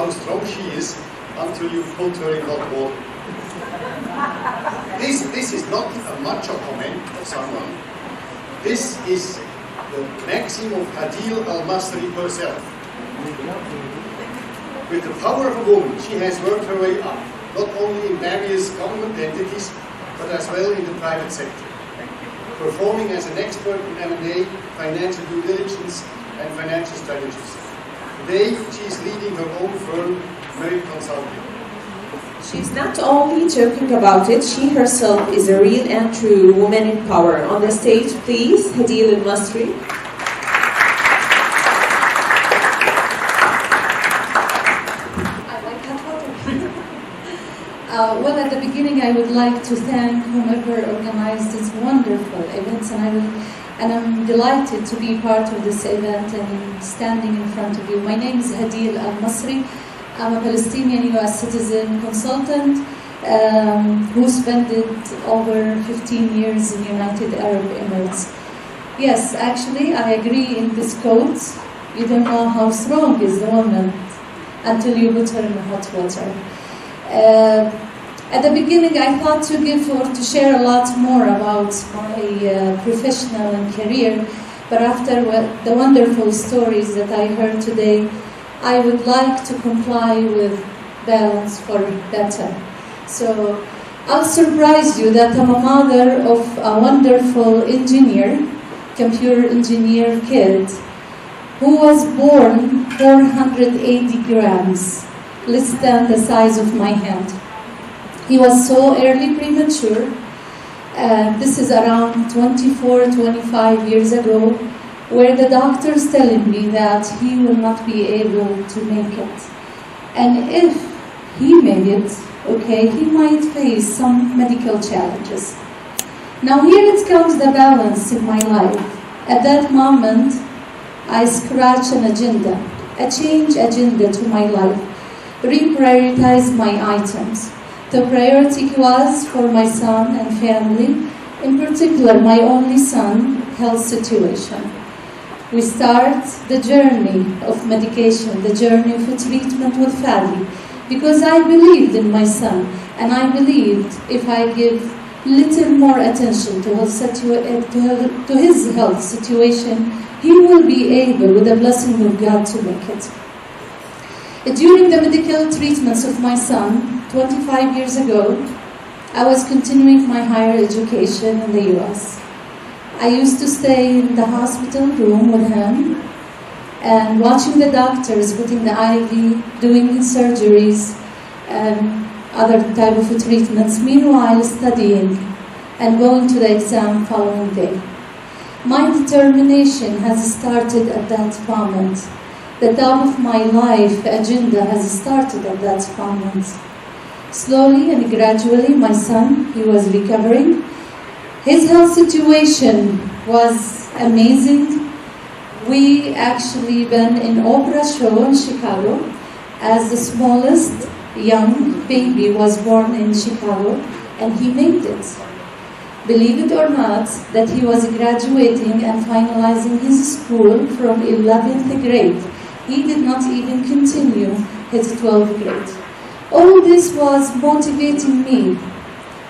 how strong she is until you put her in hot water. This is not a macho comment of someone. This is the maxim of Hadeel Al Masriat herself. With the power of a woman, she has worked her way up, not only in various government entities, but as well in the private sector, performing as an expert in M&A, financial due diligence, and financial strategies. Today, she is leading her own firm, Merit Consulting. She's not only joking about it, she herself is a real and true woman in power. On the stage, please, Hadeel Al Masriat. Well, at the beginning, I would like to thank whomever organized this wonderful event, and I'm delighted to be part of this event and standing in front of you. My name is Hadeel Al Masriat. I'm a Palestinian U.S. citizen consultant who spent over 15 years in United Arab Emirates. Yes, actually, I agree in this quote. You don't know how strong is the woman until you put her in hot water. At the beginning, I thought to share a lot more about my professional and career, but after the wonderful stories that I heard today, I would like to comply with balance for better. So I'll surprise you that I'm a mother of a wonderful engineer, computer engineer kid, who was born 480 grams, less than the size of my hand. He was so early premature. This is around 24, 25 years ago, where the doctors telling me that he will not be able to make it. And if he made it, okay, he might face some medical challenges. Now here it comes the balance in my life. At that moment, I scratch an agenda, a change agenda to my life, reprioritize my items. The priority was for my son and family, in particular my only son, health situation. We start the journey of medication, the journey of treatment with Fadi, because I believed in my son, and I believed if I give little more attention to his health situation, he will be able, with the blessing of God, to make it. During the medical treatments of my son, 25 years ago, I was continuing my higher education in the US. I used to stay in the hospital room with him and watching the doctors putting the IV, doing surgeries and other type of treatments, meanwhile studying and going to the exam following day. My determination has started at that moment. The top of my life agenda has started at that moment. Slowly and gradually, my son, he was recovering. His health situation was amazing. We actually been in Oprah show in Chicago as the smallest young baby was born in Chicago, and he made it. Believe it or not, that he was graduating and finalizing his school from 11th grade. He did not even continue his 12th grade. All this was motivating me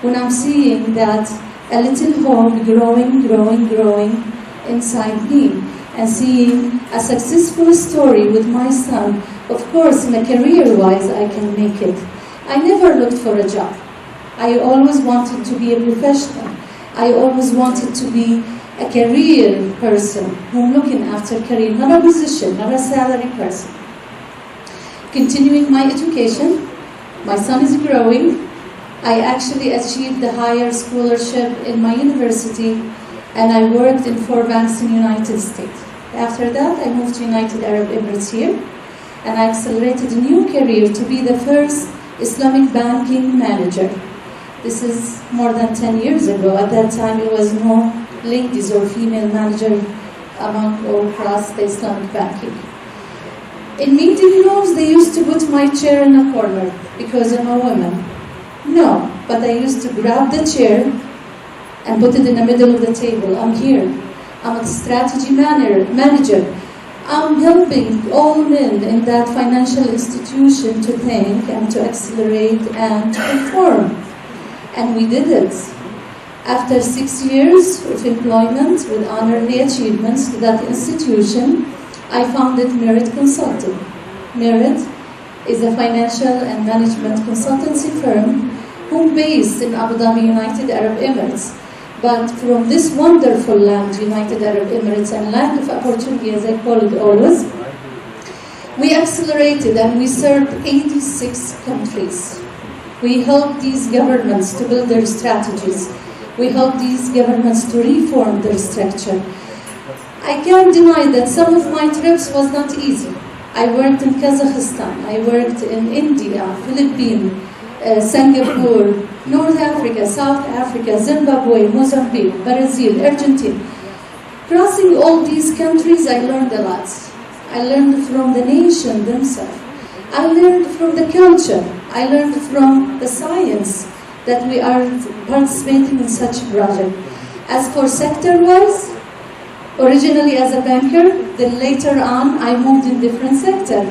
when I'm seeing that a little home growing inside me, and seeing a successful story with my son. Of course, in a career-wise, I can make it. I never looked for a job. I always wanted to be a professional. I always wanted to be a career person who's looking after career, not a position, not a salary person. Continuing my education, my son is growing. I actually achieved the higher scholarship in my university, and I worked in 4 banks in the United States. After that, I moved to United Arab Emirates here, and I accelerated a new career to be the first Islamic banking manager. This is more than 10 years ago. At that time, there was no ladies or female manager among or across the Islamic banking. In meeting rooms, they used to put my chair in a corner because I'm a woman. No, but I used to grab the chair and put it in the middle of the table. I'm here. I'm a strategy manager. I'm helping all men in that financial institution to think and to accelerate and to perform. And we did it. After 6 years of employment with honorary achievements to that institution, I founded Merit Consulting. Merit is a financial and management consultancy firm whom based in Abu Dhabi, United Arab Emirates. But from this wonderful land, United Arab Emirates, and land of opportunity, as I call it always, we accelerated and we served 86 countries. We helped these governments to build their strategies. We helped these governments to reform their structure. I can't deny that some of my trips was not easy. I worked in Kazakhstan, I worked in India, Philippines, Singapore, North Africa, South Africa, Zimbabwe, Mozambique, Brazil, Argentina. Crossing all these countries, I learned a lot. I learned from the nation themselves. I learned from the culture. I learned from the science that we are participating in such a project. As for sector-wise, originally as a banker, then later on I moved in different sector.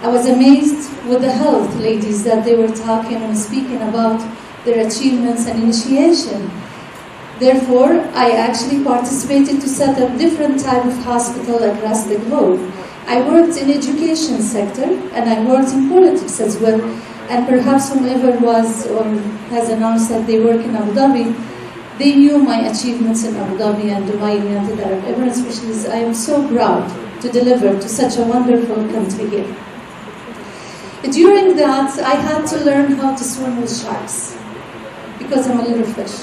I was amazed with the health ladies that they were talking and speaking about their achievements and initiation. Therefore, I actually participated to set up different type of hospital across the globe. I worked in education sector and I worked in politics as well. And perhaps whomever was or has announced that they work in Abu Dhabi, they knew my achievements in Abu Dhabi and Dubai and United Arab Emirates, which is I am so proud to deliver to such a wonderful country here. During that, I had to learn how to swim with sharks because I'm a little fish.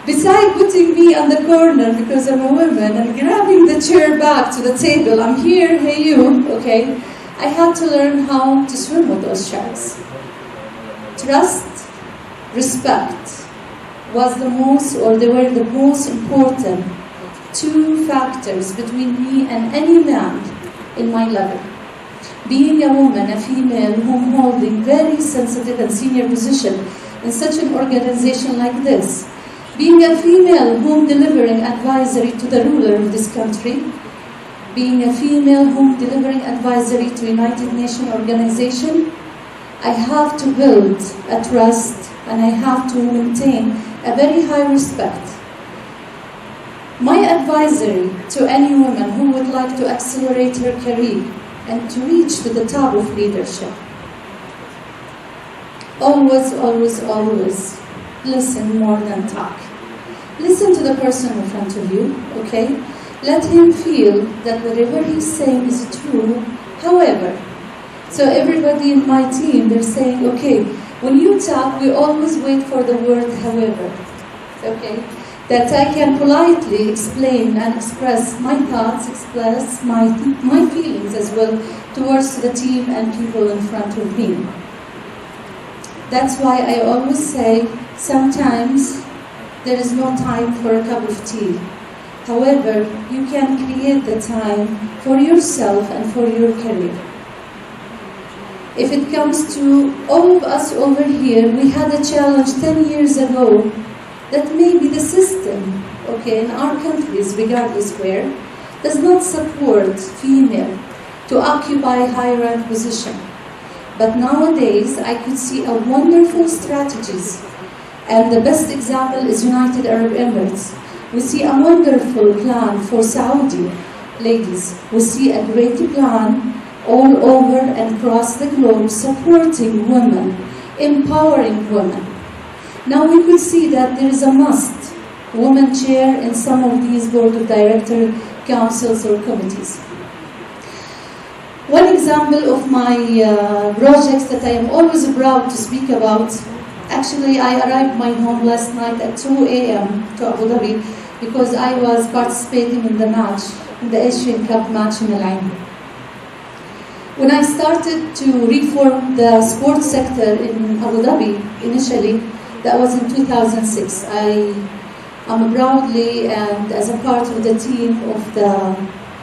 Besides putting me on the corner because I'm a woman and grabbing the chair back to the table, I'm here, hey you, okay? I had to learn how to swim with those sharks. Trust, respect was the most, or they were the most important two factors between me and any man in my level. Being a woman, a female, whom holding very sensitive and senior position in such an organization like this, being a female whom delivering advisory to the ruler of this country, being a female whom delivering advisory to United Nations organization, I have to build a trust and I have to maintain a very high respect. My advisory to any woman who would like to accelerate her career and to reach to the top of leadership, always, always, always listen more than talk. Listen to the person in front of you, okay? Let him feel that whatever he's saying is true. However, so everybody in my team, they're saying, okay, when you talk, we always wait for the word however, okay? That I can politely explain and express my thoughts, express my feelings as well towards the team and people in front of me. That's why I always say, sometimes there is no time for a cup of tea. However, you can create the time for yourself and for your career. If it comes to all of us over here, we had a challenge 10 years ago that maybe the system, okay, in our countries, regardless where, does not support female to occupy high-rank position. But nowadays, I could see a wonderful strategies. And the best example is United Arab Emirates. We see a wonderful plan for Saudi ladies. We see a great plan all over and across the globe supporting women, empowering women. Now we could see that there is a must woman chair in some of these board of director councils or committees. One example of my projects that I am always proud to speak about, actually I arrived my home last night at 2 a.m. to Abu Dhabi because I was participating in the match, in the Asian Cup match in Al Ain. When I started to reform the sports sector in Abu Dhabi initially, that was in 2006. I am proudly and as a part of the team of the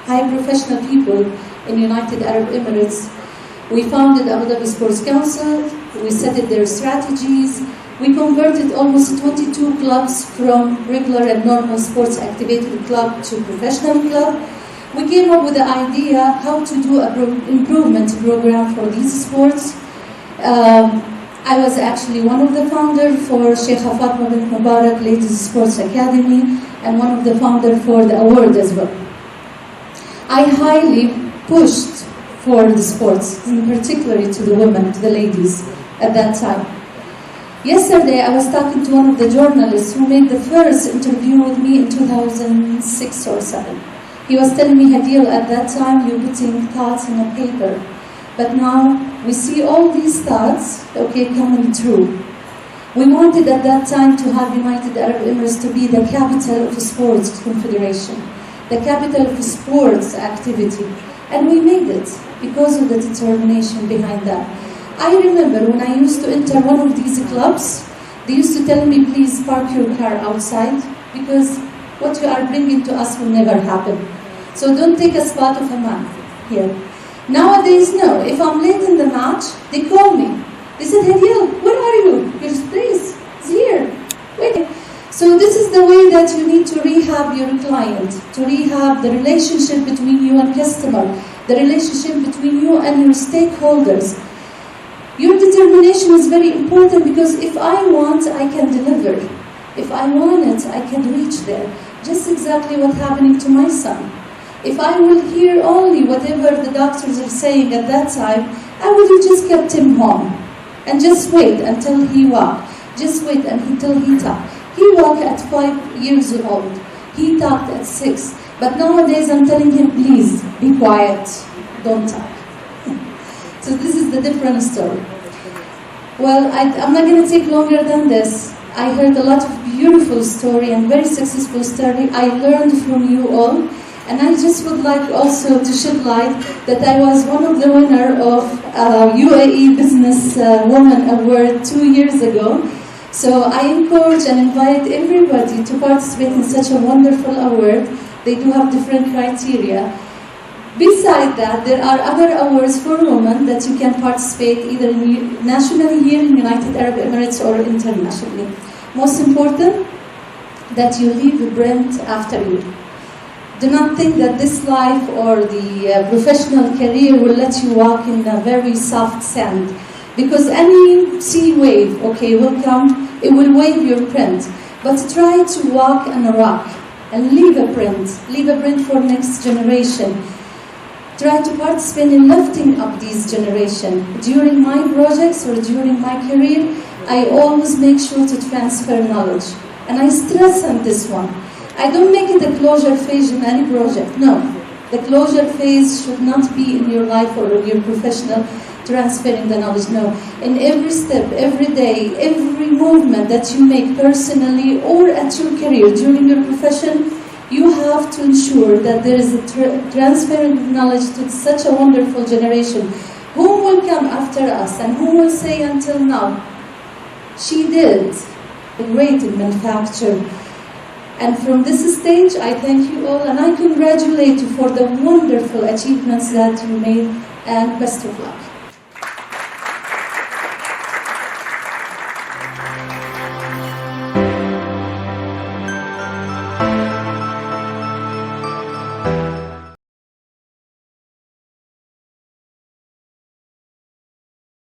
high professional people in United Arab Emirates, we founded Abu Dhabi Sports Council, we set their strategies. We converted almost 22 clubs from regular and normal sports activated club to professional club. We came up with the idea how to do an improvement program for these sports. I was actually one of the founders for Sheikh Fatma bint Mubarak Ladies Sports Academy and one of the founders for the award as well. I highly pushed for the sports, in particular to the women, to the ladies at that time. Yesterday, I was talking to one of the journalists who made the first interview with me in 2006 or 7. He was telling me, Hadeel, at that time you're putting thoughts in a paper, but now we see all these thoughts, coming true. We wanted at that time to have United Arab Emirates to be the capital of the sports confederation, the capital of the sports activity, and we made it because of the determination behind that. I remember when I used to enter one of these clubs, they used to tell me, please park your car outside because what you are bringing to us will never happen. So don't take a spot of a man here. Nowadays, no. If I'm late in the match, they call me. They said, Hadeel, where are you? Your place is here. Wait. So this is the way that you need to rehab your client, to rehab the relationship between you and customer, the relationship between you and your stakeholders. Your determination is very important because if I want, I can deliver. If I want it, I can reach there. Just exactly what's happening to my son. If I will hear only whatever the doctors are saying at that time, I would have just kept him home and just wait until he walked. Just wait until he talked. He walked at 5 years old. He talked at 6. But nowadays I'm telling him, please, be quiet. Don't talk. So this is the different story. Well, I'm not going to take longer than this. I heard a lot of beautiful story and very successful story. I learned from you all. And I just would like also to shed light that I was one of the winners of UAE Business Woman Award 2 years ago. So I encourage and invite everybody to participate in such a wonderful award. They do have different criteria. Besides that, there are other awards for women that you can participate either nationally here in United Arab Emirates or internationally. Most important, that you leave a brand after you. Do not think that this life or the professional career will let you walk in a very soft sand. Because any sea wave, will come, it will wave your print. But try to walk on a rock and leave a print for next generation. Try to participate in lifting up these generation. During my projects or during my career, I always make sure to transfer knowledge. And I stress on this one. I don't make it a closure phase in any project, no. The closure phase should not be in your life or in your professional transferring the knowledge, no. In every step, every day, every movement that you make personally or at your career during your profession, you have to ensure that there is a transfer of knowledge to such a wonderful generation. Who will come after us and who will say until now, she did great in manufacture. And from this stage, I thank you all and I congratulate you for the wonderful achievements that you made and best of luck.